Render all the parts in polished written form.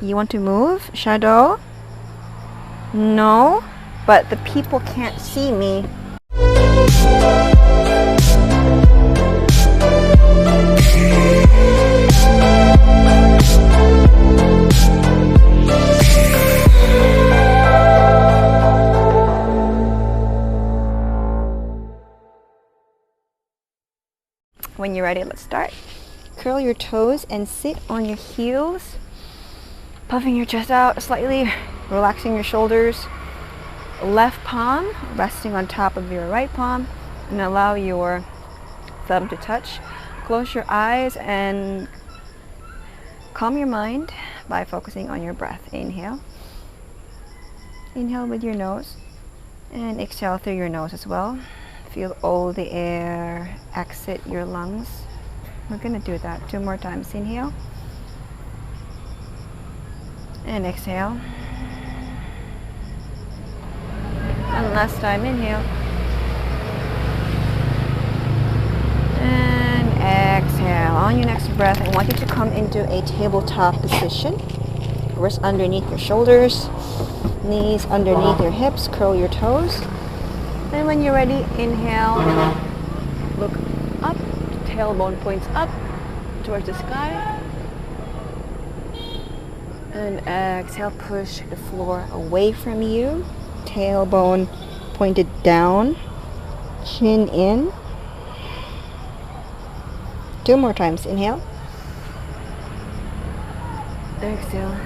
You want to move, Shadow? No, but the people can't see me. When you're ready, let's start. Curl your toes and sit on your heels, puffing your chest out slightly, relaxing your shoulders. Left palm resting on top of your right palm, and allow your thumb to touch. Close your eyes and calm your mind by focusing on your breath. Inhale. Inhale with your nose and exhale through your nose as well. Feel all the air exit your lungs. We're going to do that 2 more times. Inhale and exhale. And last time, inhale and exhale. On your next breath, I want you to come into a tabletop position. Wrists underneath your shoulders, knees underneath your hips, curl your toes. And when you're ready, inhale, look up, tailbone points up towards the sky. And exhale, push the floor away from you. Tailbone pointed down, chin in. 2 more times. Inhale. Exhale.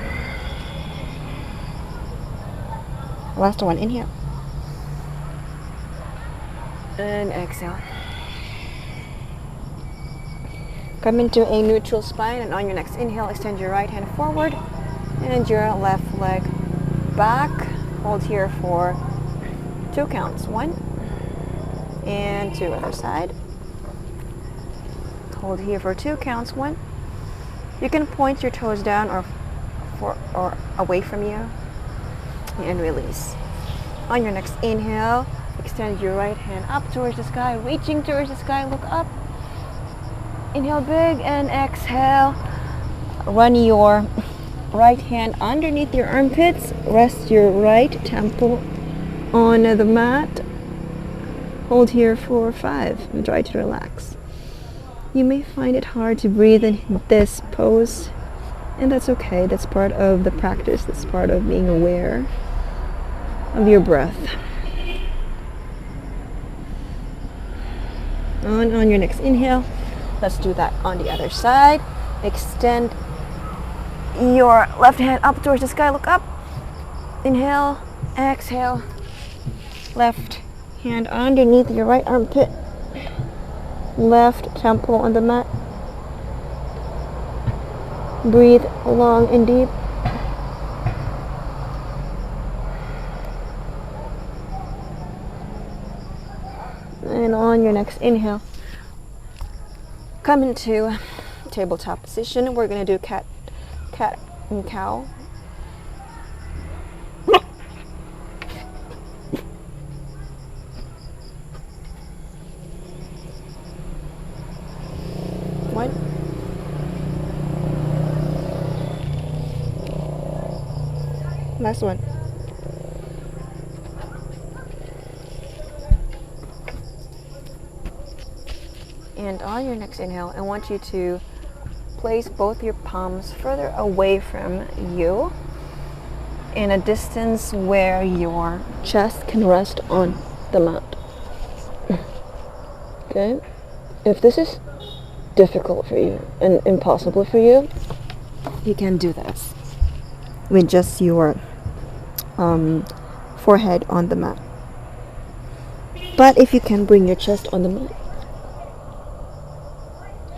Last one. Inhale. And exhale. Come into a neutral spine, and on your next inhale, extend your right hand forward and your left leg back. Hold here for 2 counts. 1 and 2. Other side. Hold here for 2 counts. 1. You can point your toes down or away from you and release. On your next inhale, extend your right hand up towards the sky, reaching towards the sky. Look up. Inhale big and exhale. Run your right hand underneath your armpits. Rest your right temple on the mat. Hold here for 5 and try to relax. You may find it hard to breathe in this pose, and that's okay. That's part of the practice. That's part of being aware of your breath. On your next inhale, let's do that on the other side. Extend your left hand up towards the sky. Look up. Inhale, exhale. Left hand underneath your right armpit. Left temple on the mat. Breathe long and deep. And on your next inhale, come into tabletop position. We're going to do cat and cow. One. Last one. And on your next inhale, I want you to place both your palms further away from you in a distance where your chest can rest on the mat. Okay? If this is difficult for you and impossible for you, you can do this with just your forehead on the mat. But if you can bring your chest on the mat,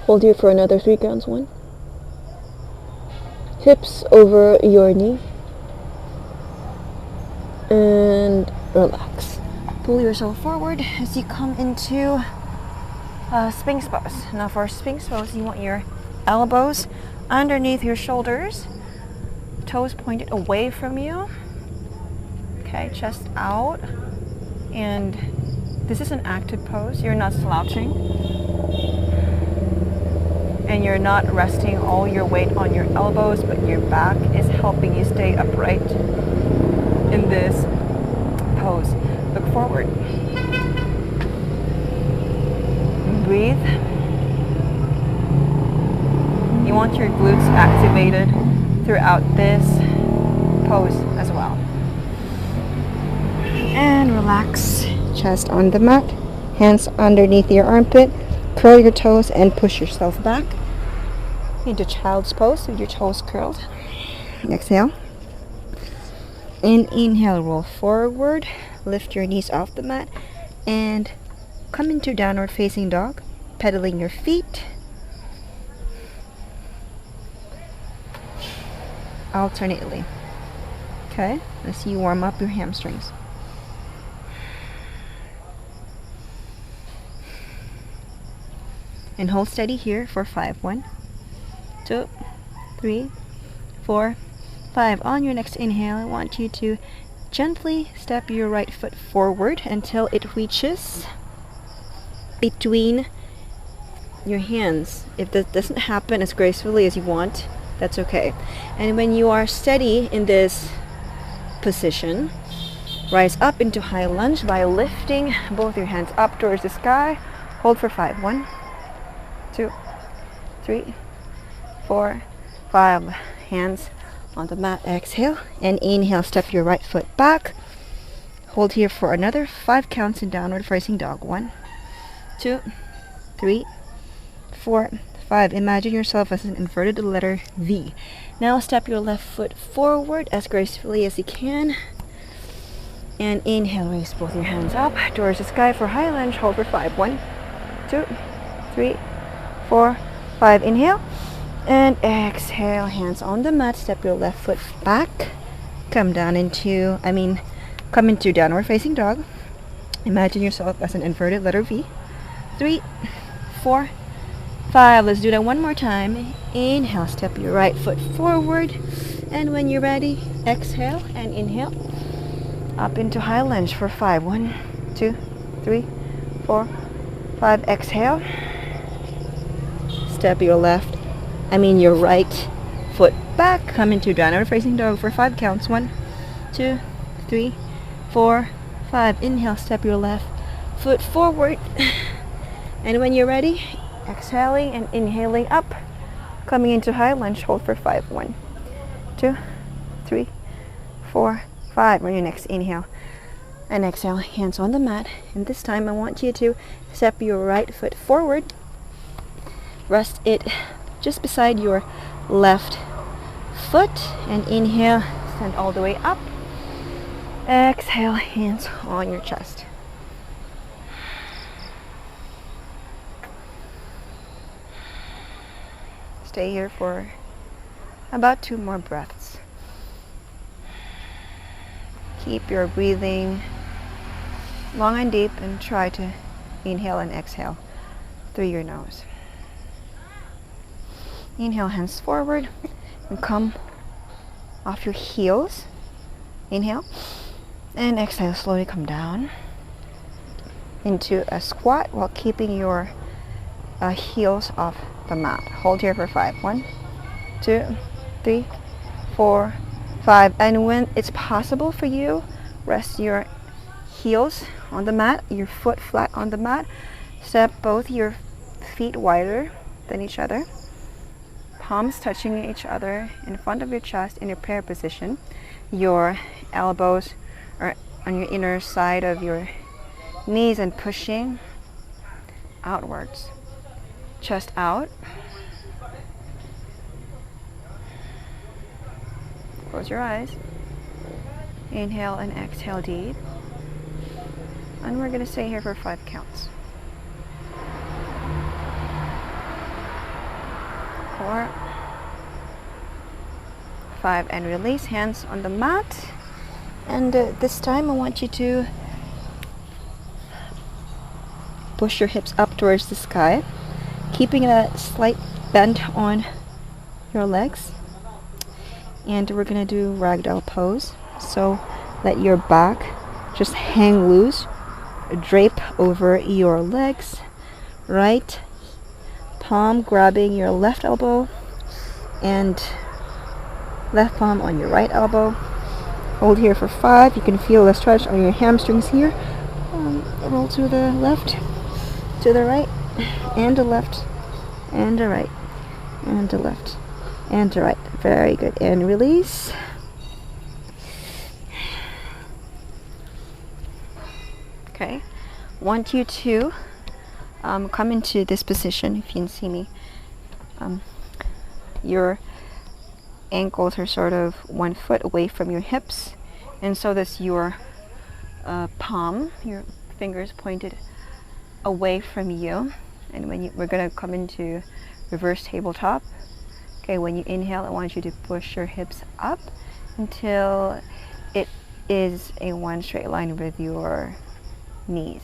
hold here for another 3 counts. 1. Hips over your knee. And relax. Pull yourself forward as you come into Sphinx pose. Now for Sphinx pose, you want your elbows underneath your shoulders. Toes pointed away from you. Okay, chest out. And this is an active pose. You're not slouching. and you're not resting all your weight on your elbows, but your back is helping you stay upright in this pose. Look forward. Breathe. You want your glutes activated throughout this pose as well. And relax. Chest on the mat. Hands underneath your armpit. Curl your toes and push yourself back into child's pose with your toes curled. Exhale. And inhale, roll forward. Lift your knees off the mat and come into downward facing dog, pedaling your feet. Alternately. Okay, as you warm up your hamstrings. And hold steady here for 5. 1, 2, 3, 4, 5. On your next inhale, I want you to gently step your right foot forward until it reaches between your hands. If that doesn't happen as gracefully as you want, that's okay. And when you are steady in this position, rise up into high lunge by lifting both your hands up towards the sky. Hold for 5. 1, 2, 3, 4, 5. Hands on the mat. Exhale and inhale. Step your right foot back. Hold here for another 5 counts in downward facing dog. 1, 2, 3, 4, 5. Imagine yourself as an inverted letter V. Now step your left foot forward as gracefully as you can. And inhale, raise both your hands up towards the sky for high lunge. Hold for 5. 1, 2, 3, 4, 5. Inhale and exhale. Hands on the mat. Step your left foot back. Come into downward facing dog. Imagine yourself as an inverted letter V. 3, 4, 5. Let's do that one more time. Inhale, step your right foot forward. And when you're ready, exhale and inhale. Up into high lunge for 5. 1, 2, 3, 4, 5. Exhale. Step your right foot back. Come into downward facing dog for 5 counts. 1, 2, 3, 4, 5. Inhale, step your left foot forward. And when you're ready, exhaling and inhaling up. Coming into high lunge, hold for 5. 1, 2, 3, 4, 5. On your next inhale and exhale, hands on the mat. And this time I want you to step your right foot forward. Rest it just beside your left foot and inhale, stand all the way up. Exhale, hands on your chest. Stay here for about 2 more breaths. Keep your breathing long and deep and try to inhale and exhale through your nose. Inhale, hands forward and come off your heels. Inhale and exhale, slowly come down into a squat while keeping your heels off the mat. Hold here for 5. 1, 2, 3, 4, 5. And when it's possible for you, rest your heels on the mat, your foot flat on the mat. Step both your feet wider than each other. Palms touching each other in front of your chest in your prayer position. Your elbows are on your inner side of your knees and pushing outwards. Chest out. Close your eyes. Inhale and exhale deep. And we're going to stay here for 5 counts. 4, 5, and release. Hands on the mat. And this time I want you to push your hips up towards the sky, keeping a slight bend on your legs. And we're going to do Ragdoll Pose. So let your back just hang loose, drape over your legs. Right palm grabbing your left elbow and left palm on your right elbow. Hold here for 5. You can feel the stretch on your hamstrings here. Roll to the left, to the right, and the left, and the right, and the left, and the right. Very good. And release. Okay. Want you to come into this position. If you can see me, your ankles are sort of 1 foot away from your hips, and so does your palm, your fingers pointed away from you. And when we're going to come into reverse tabletop. Okay, when you inhale, I want you to push your hips up until it is a one straight line with your knees.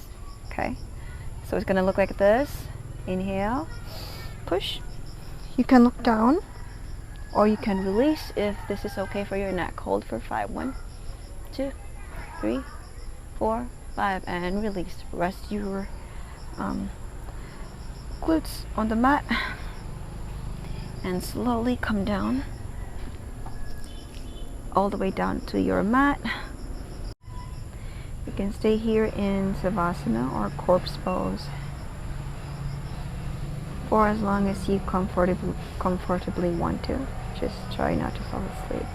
Okay, so it's going to look like this. Inhale, push. You can look down, or you can release if this is okay for your neck. Hold for 5. 1, 2, 3, 4, 5, and release. Rest your glutes on the mat and slowly come down all the way down to your mat. You can stay here in Savasana or corpse pose for as long as you comfortably want to. Just try not to fall asleep.